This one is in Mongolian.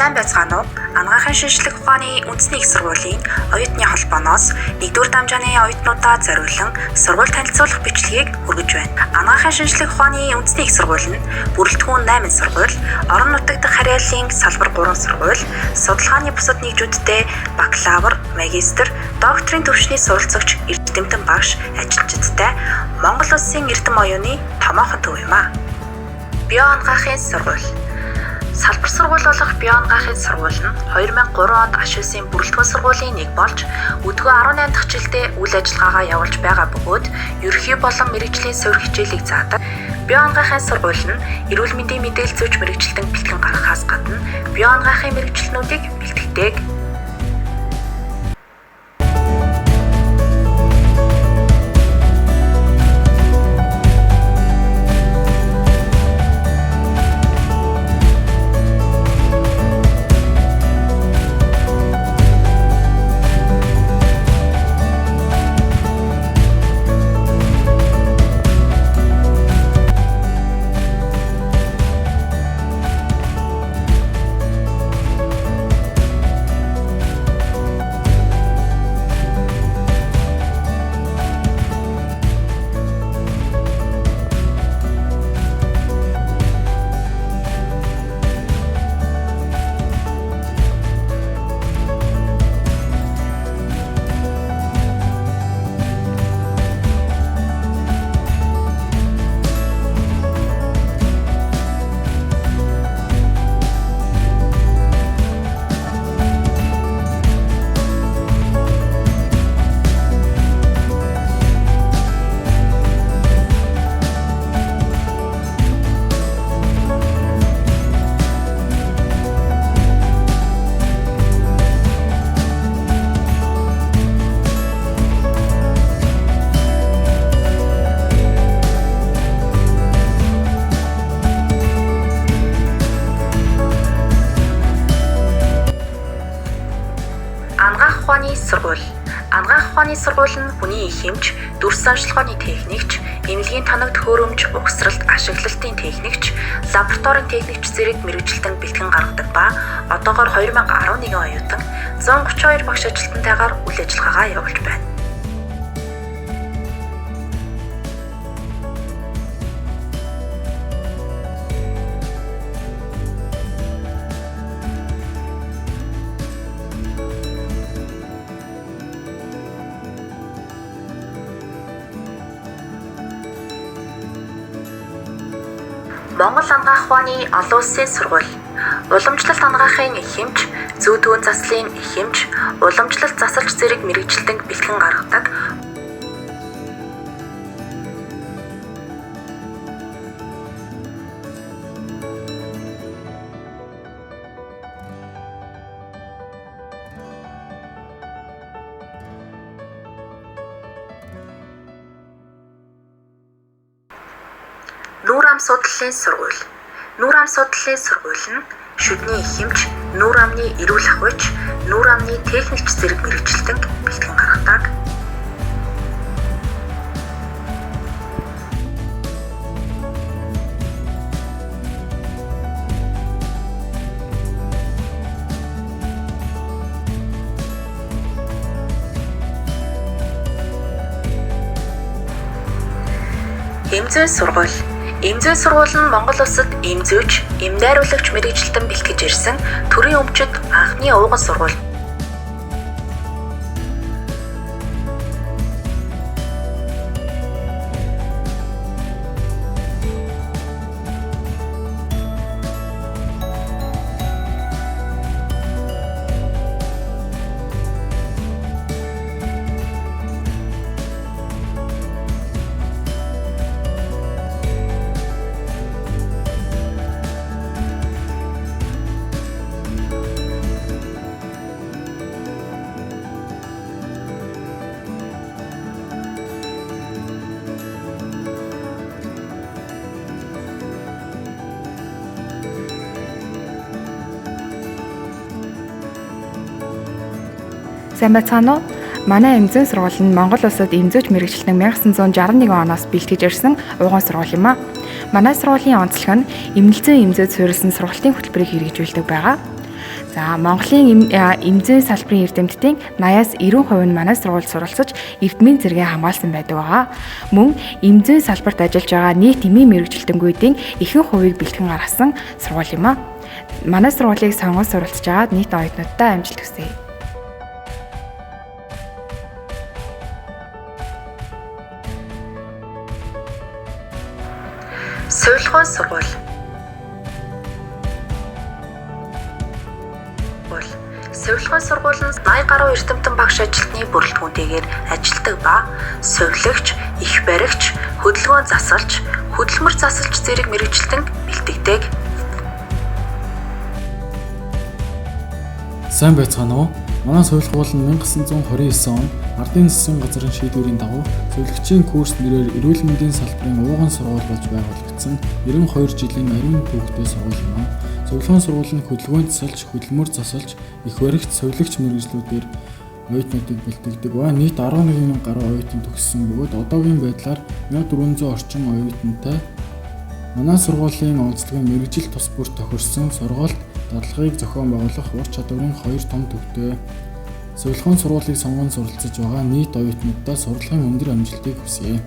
Сайн байцгаана уу? Анагаахын шинжлэх ухааны үндэсний их сургуулийн оюутны холбооноос 1-р дамжааны оюутнуудаа зориулан сургууль танилцуулах бичлэгийг хүргэж байна. Анагаахын шинжлэх ухааны үндэсний их сургууль нь бүрэлдэхүүн 8 сургууль, орон нутаг дахь харьяаллын салбар 3 сургууль, судалгааны бусад нэгжүүдтэй бакалавр, магистр, докторийн түвшний суралцагч, эрдэмтэн багш, ажилчидтай Монгол Улсын эрдэм оюуны томоохон төв юм а. Био анагаахын сургууль. Салбар сургууль болох био анагаахын сургууль нь 2003 онд аш улсын бүрэлдэхүүн сургуулийн нэг болж өдгөө 18 дахь жилдээ үйл ажиллагаагаа явуулж байгаа бөгөөд ерөнхий болон мэргэжлийн суурь хичээлийг заадаг. Био анагаахын сургууль нь эрүүл мэндийн мэдээлэл зүйч мэргэжилтэн бэлтгэн гаргахаас гадна био анагаахын мэргэжилтнүүдийг бэлтгэдэг. Анагаах ухааны сургууль. Анагаах ухааны сургууль нь хүний их эмч, дүрс онцлогооны техникч, эмнэлгийн тоног төхөөрөмж, угсралт, ашиглалтын техникч, лабораторийн техникч зэрэг мэргэжилтэн бэлтгэн гаргадаг ба одоогоор 2011 оюутан 132 багш ажилтнтайгаар үйл ажиллагаагаа явуулж байна. Монгол анагаах ухааны олон улсын сургууль. Уламжлалт анагаахын их эмч, зүй төвөн заслын их эмч, уламжлалт засалч зэрэг мэргэжилтэн бэлтгэн гаргадаг. Нүүр ам судлалын сургууль. Нүүр ам судлалын сургууль нь шүдний их эмч, нүүр амны эрүүл ахуйч, нүүр амны техникч зэрэг мэргэжилтэн бэлтгэн гаргадаг. Эмзэн сургууль. Эмзэн сургууль нь Монгол улсад эмзүүч, эм найруулагч мэргэжилтэн бэлтгэж ирсэн төрийн өмчөд анхны ууган сургууль. Сайн байцгаана уу? Манай эмзэн сургууль нь Монгол улсад эмзүүч мэргэжилтэн 1961 оноос бэлтгэж ирсэн ууган сургууль юм а. Манай сургуулийн онцлог нь эмнэлзэн эмзөөд суурилсан сургалтын хөтөлбөрийг хэрэгжүүлдэг байгаа. За Монголын эмзэн салбарын эрдэмтдийн 80-аас 90% нь манай сургуульд суралцаж эрдмийн зэрэгээ хамгаалсан байдаг байгаа. Мөн эмзэн салбарт ажиллаж байгаа нийт эмийн мэргэжилтэнгүүдийн ихэнх хувийг бэлтгэн гаргасан сургууль юм а. Манай сургуулийг сонгож суралцж байгаа нийт оюутнуудтай амжилт хүсье. Сувилгаан сургууль. Сувилгаан сургууль нь 80 гаруй эрдэмтэн багш ажилтны бүрэлдэхүүнтэйгээр ажилладаг ба сувилагч, их баригч, хөдөлгөөн засалч, хөдөлмөр засалч зэрэг мэргэжилтэн бэлтгэдэг. Сайн байцгаана уу? Манай сувилгуул нь 1929 он Ардын засгийн газрын шийдвэрийн дагуу сувилагчийн курс нэрээр эрүүл мэндийн салбарын ууган сургууль болж байгуулагдсан 92 жилийн ариун түүхтэй сургууль юм. Сувилгаан сургууль нь хөдөлгөөн засалч, хөдөлмөр засалч, их баригч, сувилагч мэргэжлүүдээр оюутнуудыг бэлтгэдэг ба нийт 11,000 гаруй оюутан төгссөн бөгөөд одоогийн байдлаар 1400 орчим оюутантай. Манай сургуулийн онцлог нь мэргэжил тус бүр тохирсон сургуульд дадлагыг зохион байгуулах ур чадварын 2 том төвтэй. Сувилгаан сургуулийг сонгон суралцж байгаа нийт оюутнуудаа сурлагын өндөр амжилтыг хүсье.